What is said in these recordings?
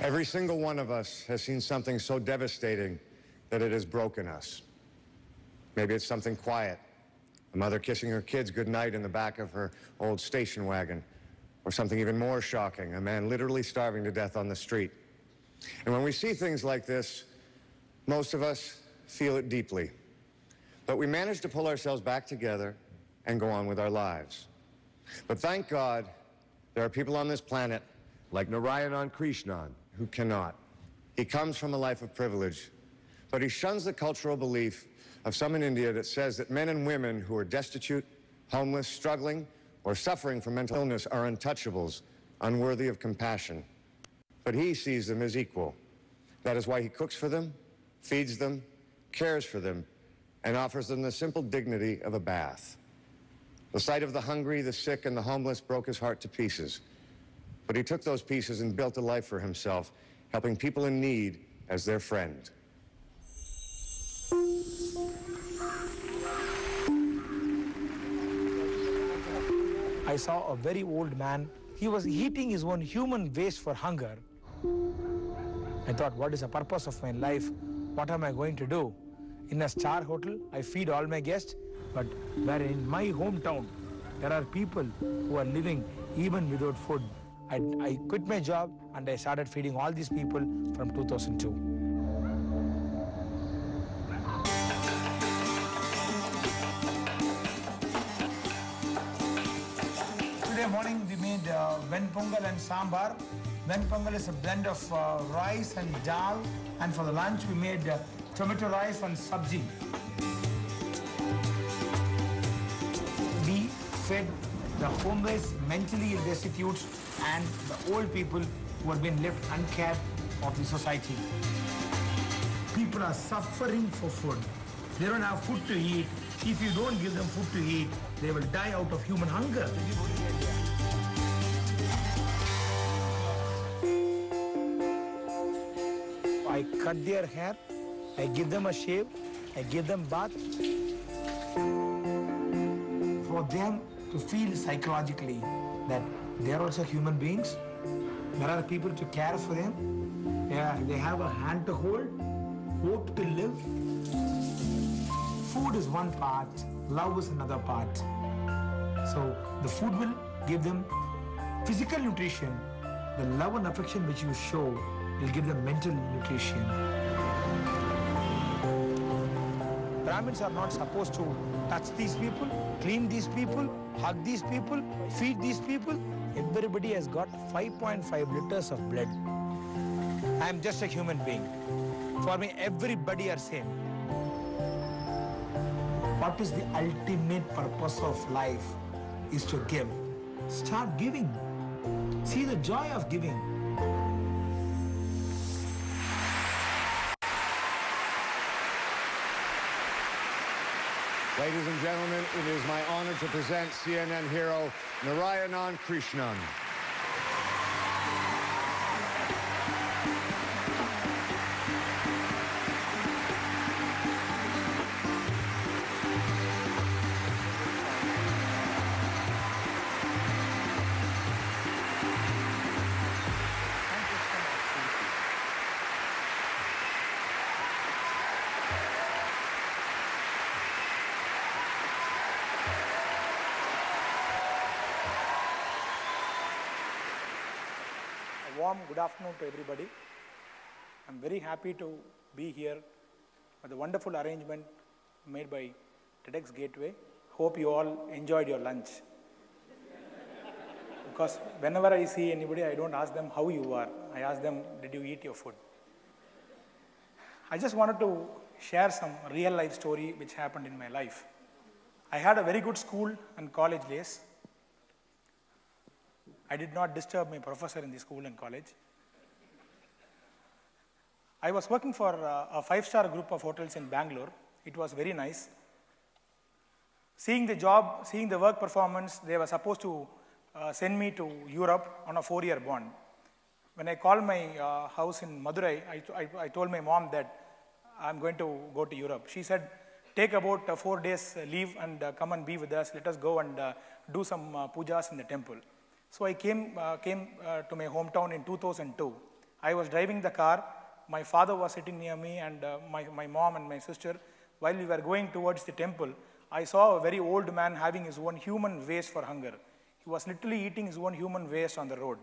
Every single one of us has seen something so devastating that it has broken us. Maybe it's something quiet, a mother kissing her kids goodnight in the back of her old station wagon, or something even more shocking, a man literally starving to death on the street. And when we see things like this, most of us feel it deeply. But we manage to pull ourselves back together and go on with our lives. But thank God, there are people on this planet, like Narayanan Krishnan, who cannot. He comes from a life of privilege, but he shuns the cultural belief of some in India that says that men and women who are destitute, homeless, struggling, or suffering from mental illness are untouchables, unworthy of compassion. But he sees them as equal. That is why he cooks for them, feeds them, cares for them, and offers them the simple dignity of a bath. The sight of the hungry, the sick, and the homeless broke his heart to pieces. But he took those pieces and built a life for himself, helping people in need as their friend. I saw a very old man. He was eating his own human waste for hunger. I thought, what is the purpose of my life? What am I going to do? In a star hotel, I feed all my guests, but where in my hometown, there are people who are living even without food. I quit my job and I started feeding all these people from 2002. Today morning we made Venpongal and Sambar. Venpongal is a blend of rice and dal, and for the lunch we made tomato rice and sabji. We fed the homeless, mentally ill destitutes, and the old people who have been left uncared of the society. People are suffering for food. They don't have food to eat. If you don't give them food to eat, they will die out of human hunger. I cut their hair, I give them a shave, I give them bath. For them to feel psychologically that they are also human beings, there are people to care for them, they have a hand to hold, hope to live. Food is one part, love is another part. So the food will give them physical nutrition, the love and affection which you show will give them mental nutrition. Brahmins are not supposed to touch these people, clean these people, hug these people, feed these people. Everybody has got 5.5 liters of blood. I am just a human being. For me, everybody are same. What is the ultimate purpose of life is to give. Start giving. See the joy of giving. Ladies and gentlemen, it is my honor to present CNN hero Narayanan Krishnan. Warm good afternoon to everybody. I'm very happy to be here with the wonderful arrangement made by TEDx Gateway. Hope you all enjoyed your lunch. Because whenever I see anybody, I don't ask them how you are. I ask them, did you eat your food? I just wanted to share some real life story which happened in my life. I had a very good school and college days. I did not disturb my professor in the school and college. I was working for a 5-star group of hotels in Bangalore. It was very nice. Seeing the job, seeing the work performance, they were supposed to send me to Europe on a 4-year bond. When I called my house in Madurai, I told my mom that I'm going to go to Europe. She said, take about 4 days leave and come and be with us. Let us go and do some pujas in the temple. So I came to my hometown in 2002. I was driving the car. My father was sitting near me, and my mom and my sister. While we were going towards the temple, I saw a very old man having his own human waste for hunger. He was literally eating his own human waste on the road.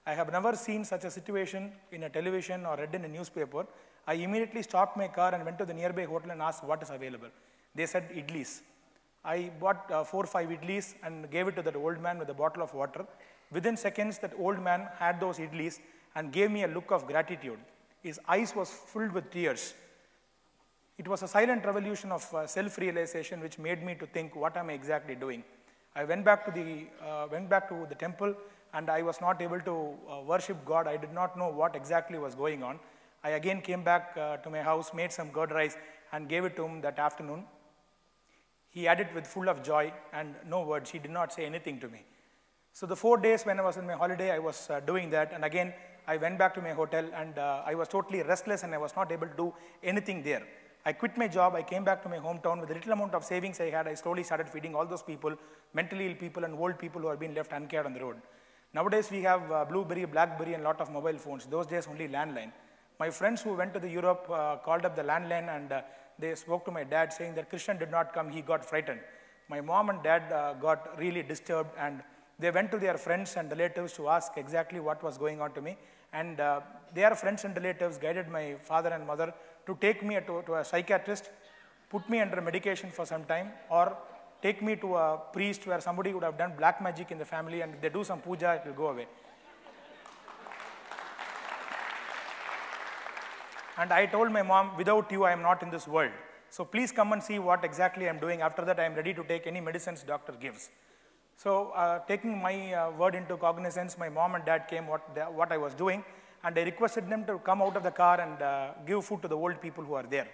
I have never seen such a situation in a television or read in a newspaper. I immediately stopped my car and went to the nearby hotel and asked what is available. They said idlis. I bought 4 or 5 idlis and gave it to that old man with a bottle of water. Within seconds, that old man had those idlis and gave me a look of gratitude. His eyes was filled with tears. It was a silent revolution of self-realization which made me to think, what am I exactly doing? I went back to the temple, and I was not able to worship God. I did not know what exactly was going on. I again came back to my house, made some curd rice, and gave it to him that afternoon. He had it with full of joy and no words. He did not say anything to me. So the 4 days when I was in my holiday, I was doing that. And again, I went back to my hotel, and I was totally restless, and I was not able to do anything there. I quit my job. I came back to my hometown. With the little amount of savings I had, I slowly started feeding all those people, mentally ill people and old people who are being left uncared on the road. Nowadays, we have Blueberry, Blackberry, and a lot of mobile phones. Those days, only landline. My friends who went to the Europe called up the landline, and they spoke to my dad saying that Krishnan did not come. He got frightened. My mom and dad got really disturbed, and they went to their friends and relatives to ask exactly what was going on to me. And their friends and relatives guided my father and mother to take me to a psychiatrist, put me under medication for some time, or take me to a priest where somebody would have done black magic in the family, and if they do some puja, it will go away. And I told my mom, without you, I am not in this world. So please come and see what exactly I am doing. After that, I am ready to take any medicines doctor gives. So taking my word into cognizance, my mom and dad came what I was doing, and I requested them to come out of the car and give food to the old people who are there.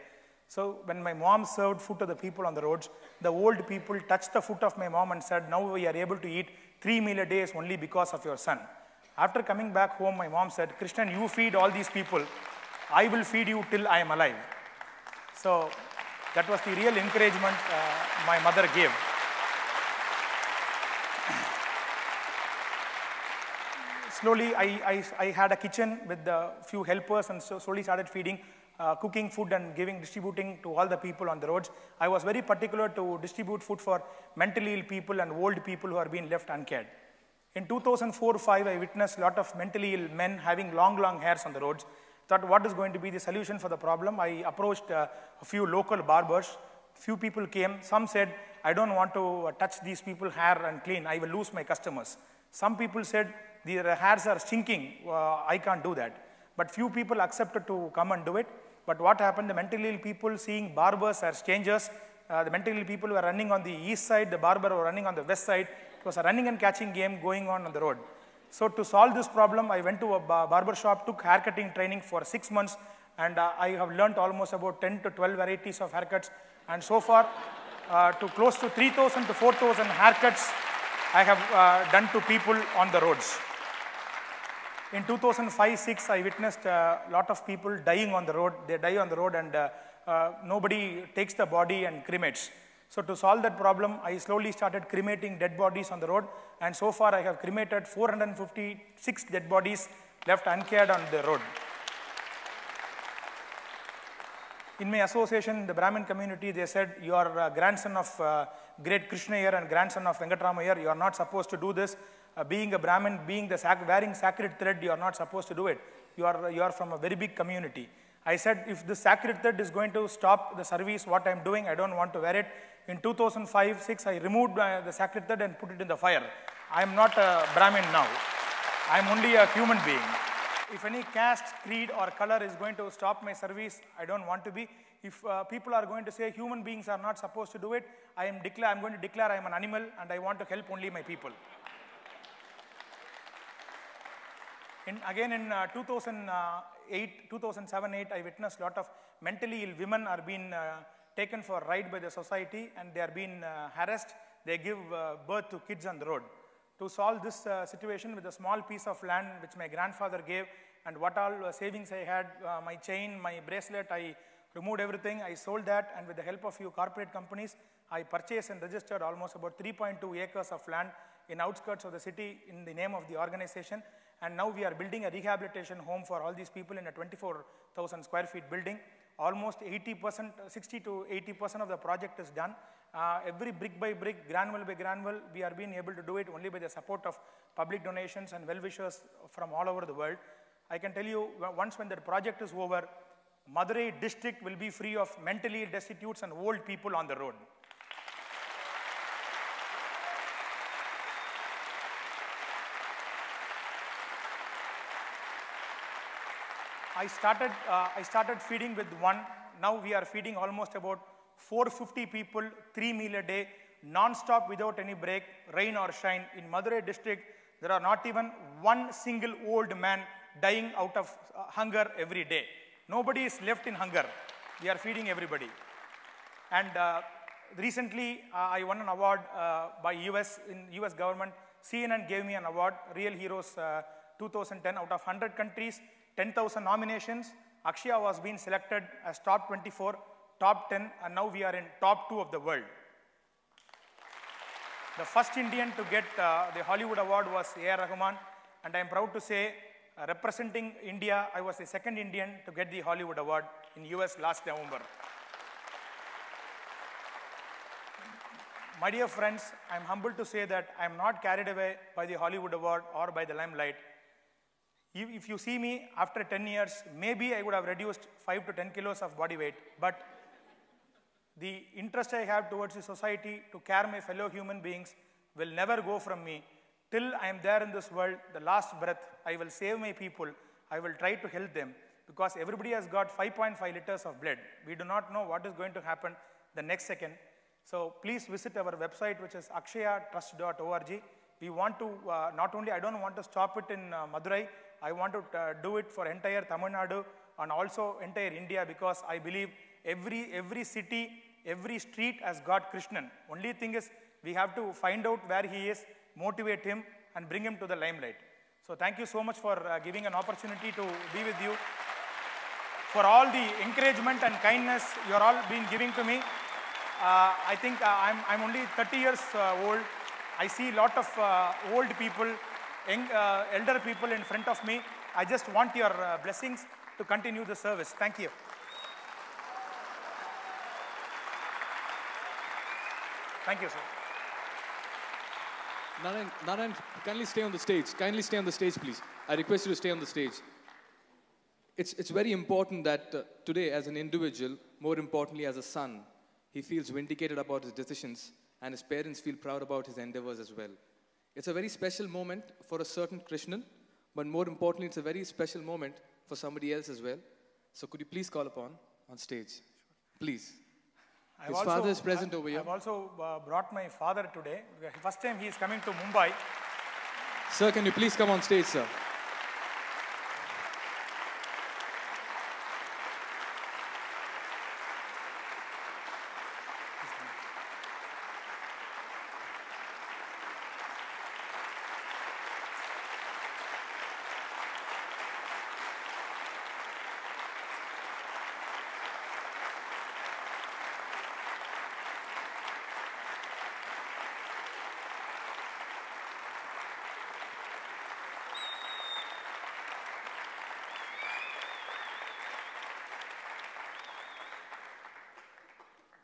So when my mom served food to the people on the roads, the old people touched the foot of my mom and said, now we are able to eat 3 meals a day only because of your son. After coming back home, my mom said, Krishnan, you feed all these people. I will feed you till I am alive. So that was the real encouragement my mother gave. Slowly, I had a kitchen with a few helpers, and so slowly started feeding, cooking food and distributing to all the people on the roads. I was very particular to distribute food for mentally ill people and old people who are being left uncared. In 2004-05, I witnessed a lot of mentally ill men having long hairs on the roads. Thought, what is going to be the solution for the problem? I approached a few local barbers. Few people came. Some said, I don't want to touch these people's hair and clean. I will lose my customers. Some people said, their hairs are stinking. I can't do that. But few people accepted to come and do it. But what happened? The mentally ill people seeing barbers as strangers. The mentally ill people were running on the east side. The barber were running on the west side. It was a running and catching game going on the road. So to solve this problem, I went to a barber shop, took haircutting training for 6 months, and I have learned almost about 10 to 12 varieties of haircuts. And so far, to close to 3,000 to 4,000 haircuts I have done to people on the roads. In 2005-06, I witnessed a lot of people dying on the road. They die on the road, and nobody takes the body and cremates. So to solve that problem, I slowly started cremating dead bodies on the road, and so far I have cremated 456 dead bodies left uncared on the road. In my association, in the Brahmin community, they said, you are a grandson of great Krishna Iyer and grandson of Venkatrama Iyer, you are not supposed to do this. Being a Brahmin, wearing sacred thread, you are not supposed to do it. You are from a very big community. I said, if this sacred thread is going to stop the service, what I am doing, I don't want to wear it. In 2005-06, I removed the sacred thread and put it in the fire. I am not a Brahmin now. I am only a human being. If any caste, creed, or color is going to stop my service, I don't want to be. If people are going to say human beings are not supposed to do it, I am going to declare I am an animal and I want to help only my people. Again, in 2007-08, I witnessed a lot of mentally ill women are being taken for a ride by the society, and they are being harassed. They give birth to kids on the road. To solve this situation, with a small piece of land which my grandfather gave, and what all savings I had, my chain, my bracelet, I removed everything. I sold that, and with the help of few corporate companies, I purchased and registered almost about 3.2 acres of land in outskirts of the city in the name of the organization. And now we are building a rehabilitation home for all these people in a 24,000 square feet building. Almost 80%, 60 to 80% of the project is done. Every brick by brick, granule by granule, we are being able to do it only by the support of public donations and well-wishers from all over the world. I can tell you, once when that project is over, Madurai district will be free of mentally destitute and old people on the road. I started feeding with one. Now we are feeding almost about 450 people, 3 meals a day, non-stop without any break, rain or shine. In Madurai district, there are not even one single old man dying out of hunger every day. Nobody is left in hunger. We are feeding everybody. And recently, I won an award by US government. CNN gave me an award, Real Heroes 2010, out of 100 countries, 10,000 nominations. Akshaya was being selected as top 24, top 10, and now we are in top 2 of the world. The first Indian to get the Hollywood award was A.R. Rahman, and I am proud to say, representing India, I was the second Indian to get the Hollywood award in US last November. My dear friends, I am humbled to say that I am not carried away by the Hollywood award or by the limelight. If you see me after 10 years, maybe I would have reduced 5 to 10 kilos of body weight, but the interest I have towards the society to care my fellow human beings will never go from me. Till I am there in this world, the last breath, I will save my people. I will try to help them because everybody has got 5.5 liters of blood. We do not know what is going to happen the next second. So please visit our website, which is akshayatrust.org. We want to, not only, I don't want to stop it in Madurai, I want to do it for entire Tamil Nadu and also entire India because I believe every city, every street has got Krishnan. Only thing is, we have to find out where he is, motivate him, and bring him to the limelight. So thank you so much for giving an opportunity to be with you. For all the encouragement and kindness you are all been giving to me. I think I'm only 30 years old. I see a lot of old people, elder people in front of me. I just want your blessings to continue the service. Thank you. Thank you, sir. Narayan, kindly stay on the stage. Kindly stay on the stage, please. I request you to stay on the stage. It's very important that today, as an individual, more importantly as a son, he feels vindicated about his decisions and his parents feel proud about his endeavors as well. It's a very special moment for a certain Krishnan, but more importantly, it's a very special moment for somebody else as well. So could you please call upon on stage? Please. His father is present over here. I've also brought my father today. First time he is coming to Mumbai. Sir, can you please come on stage, sir?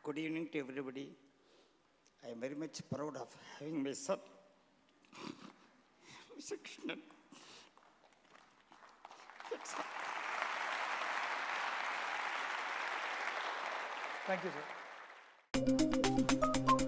Good evening to everybody. I am very much proud of having my son, Mr. Krishnan. Thank you, sir.